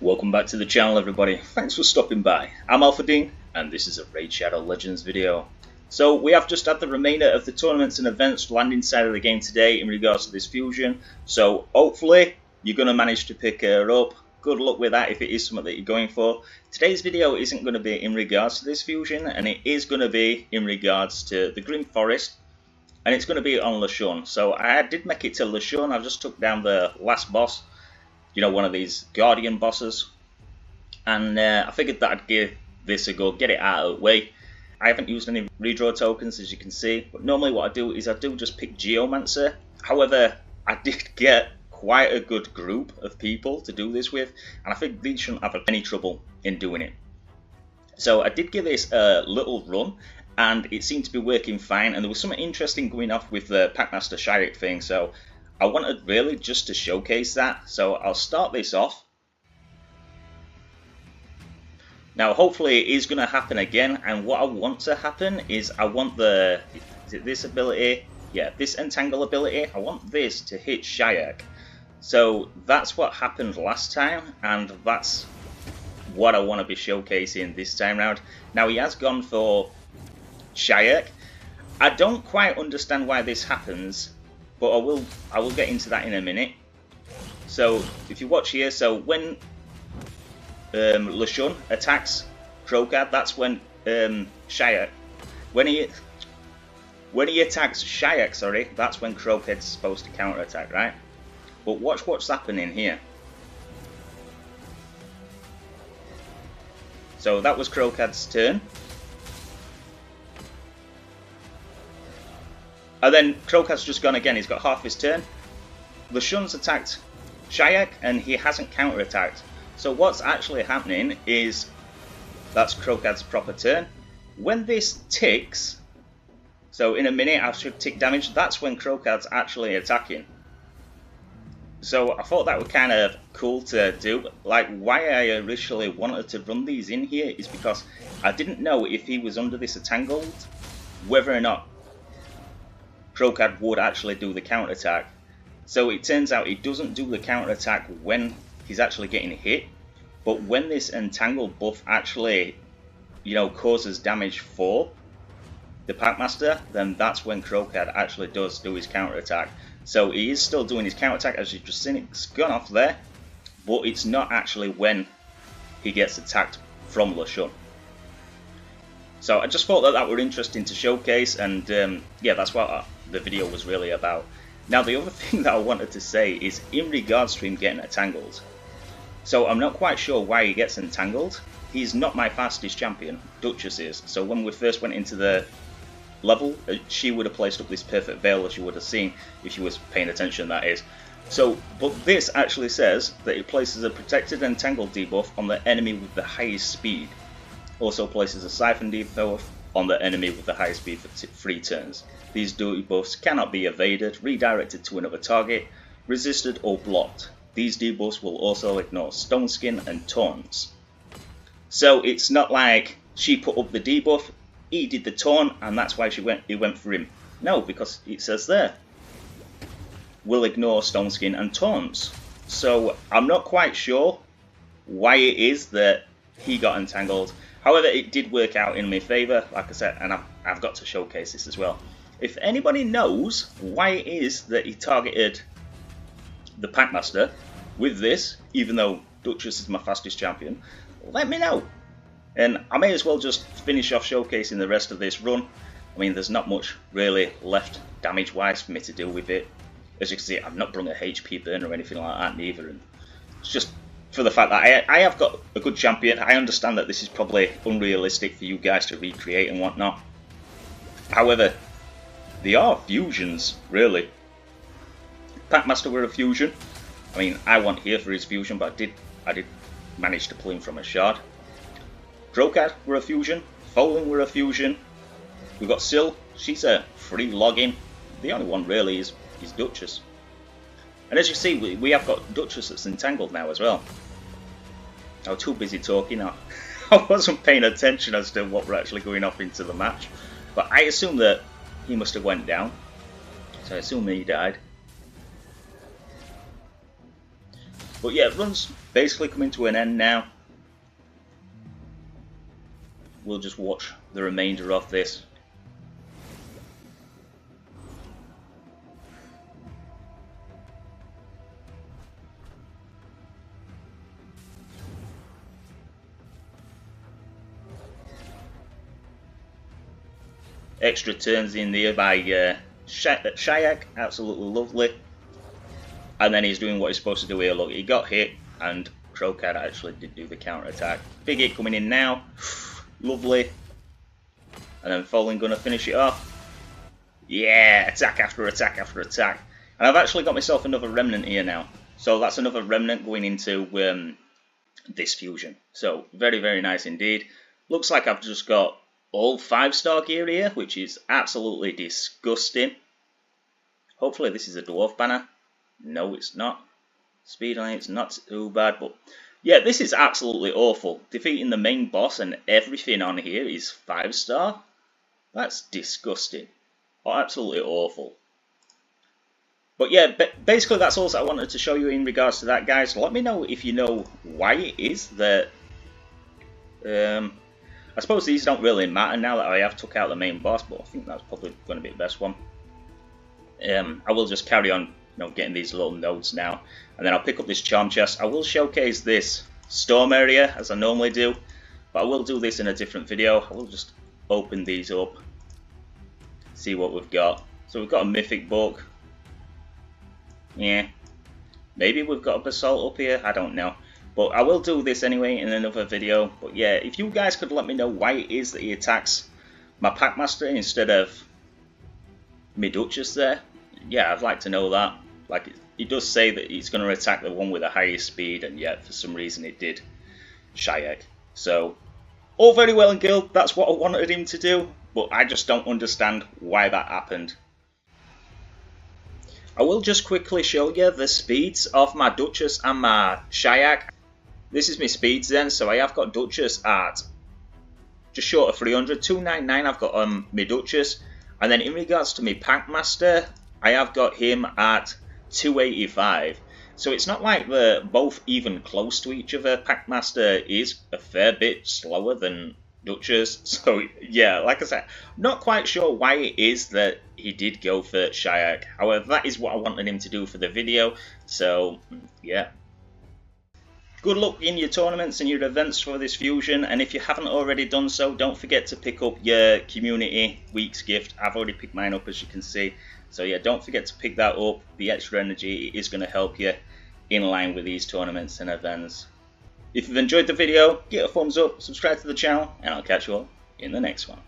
Welcome back to the channel, everybody. Thanks for stopping by. I'm Alpha Dean, and this is a Raid Shadow Legends video. So we have just had the remainder of the tournaments and events land inside of the game today in regards to this fusion. So hopefully you're going to manage to pick her up. Good luck with that if it is something that you're going for. Today's video isn't going to be in regards to this fusion, and it is going to be in regards to the Grim Forest, and it's going to be on Leshun. So I did make it to Leshun. I just took down the last boss. You know, one of these Guardian bosses, and I figured that I'd give this a go, get it out of the way. I haven't used any redraw tokens, as you can see, but normally what I do is I do just pick Geomancer. However, I did get quite a good group of people to do this with, and I think these shouldn't have any trouble in doing it. So I did give this a little run, and it seemed to be working fine, and there was something interesting going off with the Packmaster Shy'ek thing, so I wanted really just to showcase that. So I'll start this off. Now hopefully it is going to happen again, and what I want to happen is I want this ability, yeah, this Entangle ability, I want this to hit Shy'ek. So that's what happened last time, and that's what I want to be showcasing this time round. Now he has gone for Shy'ek. I don't quite understand why this happens, but I will get into that in a minute. So if you watch here, so when Leshun attacks Kro'khad, that's when Shy'ek, when he attacks Shy'ek, sorry, that's when Kro'khad's supposed to counterattack, right? But watch what's happening here. So that was Kro'khad's turn. And then Kro'khad's just gone again, he's got half his turn. Leshun's attacked Shy'ek and he hasn't counterattacked. So what's actually happening is that's Kro'khad's proper turn. When this ticks, so in a minute I should tick damage, that's when Kro'khad's actually attacking. So I thought that was kind of cool to do. Like, why I initially wanted to run these in here is because I didn't know if he was under this Entangled, whether or not Kro'khad would actually do the counterattack. So it turns out he doesn't do the counterattack when he's actually getting hit, but when this Entangle buff actually, you know, causes damage for the Packmaster, then that's when Kro'khad actually does do his counterattack. So he is still doing his counterattack, as you've just seen, it's gone off there, but it's not actually when he gets attacked from Leshun. So I just thought that that were interesting to showcase, and yeah, that's what the video was really about. Now the other thing that I wanted to say is in regards to him getting entangled. So I'm not quite sure why he gets entangled. He's not my fastest champion, Duchess is. So when we first went into the level, she would have placed up this perfect veil, as you would have seen if she was paying attention, that is. So, but this actually says that it places a protected entangled debuff on the enemy with the highest speed. Also places a siphon debuff on the enemy with the highest speed for 3 turns. These debuffs cannot be evaded, redirected to another target, resisted or blocked. These debuffs will also ignore Stone Skin and Taunts. So it's not like she put up the debuff, he did the taunt, and that's why he went for him. No, because it says there, will ignore Stone Skin and Taunts. So I'm not quite sure why it is that he got entangled. However, it did work out in my favour, like I said, and I've got to showcase this as well. If anybody knows why it is that he targeted the Packmaster with this, even though Duchess is my fastest champion, let me know. And I may as well just finish off showcasing the rest of this run. I mean, there's not much really left damage-wise for me to do with it. As you can see, I've not brought a HP burn or anything like that neither, and it's just for the fact that I have got a good champion. I understand that this is probably unrealistic for you guys to recreate and whatnot. However, they are fusions, really. Packmaster were a fusion. I mean, I want here for his fusion, but I did manage to pull him from a shard. Kro'khad were a fusion. Folan were a fusion. We've got Syl. She's a free login. The only one really is Duchess. And as you see, we have got Duchess that's entangled now as well. I was too busy talking. I wasn't paying attention as to what were actually going off into the match. But I assume that he must have went down. So I assume he died. But yeah, run's basically coming to an end now. We'll just watch the remainder of this. Extra turns in there by Shy'ek, absolutely lovely. And then he's doing what he's supposed to do here. Look, he got hit, and Kro'khad actually did do the counter attack. Big hit coming in now, lovely. And then Falling gonna finish it off. Yeah, attack after attack after attack. And I've actually got myself another remnant here now. So that's another remnant going into this fusion. So very, very nice indeed. Looks like I've just got all 5-star gear here, which is absolutely disgusting. Hopefully this is a dwarf banner. No, it's not. Speed on it's not too bad, but yeah, this is absolutely awful. Defeating the main boss and everything on here is 5-star. That's disgusting. Oh, absolutely awful. But yeah, basically that's all that I wanted to show you in regards to that, guys. Let me know if you know why it is that I suppose these don't really matter now that I have took out the main boss, but I think that's probably going to be the best one. I will just carry on, getting these little nodes now, and then I'll pick up this charm chest. I will showcase this storm area as I normally do, but I will do this in a different video. I will just open these up, see what we've got. So we've got a mythic book. Yeah, maybe we've got a basalt up here. I don't know. But I will do this anyway in another video. But yeah, if you guys could let me know why it is that he attacks my Packmaster instead of my Duchess there. Yeah, I'd like to know that. Like, he does say that he's going to attack the one with the highest speed, and yet for some reason it did Shy'ek. So, all very well and good. That's what I wanted him to do. But I just don't understand why that happened. I will just quickly show you the speeds of my Duchess and my Shy'ek. This is my speeds then, so I have got Duchess at just short of 300, 299 I've got my Duchess, and then in regards to my Packmaster, I have got him at 285. So it's not like they're both even close to each other. Packmaster is a fair bit slower than Duchess, so yeah, like I said, not quite sure why it is that he did go for Shy'ek. However, that is what I wanted him to do for the video, so yeah. Good luck in your tournaments and your events for this fusion, and if you haven't already done so, don't forget to pick up your community week's gift. I've already picked mine up, as you can see, so yeah, don't forget to pick that up. The extra energy is going to help you in line with these tournaments and events. If you've enjoyed the video, give it a thumbs up, subscribe to the channel, and I'll catch you all in the next one.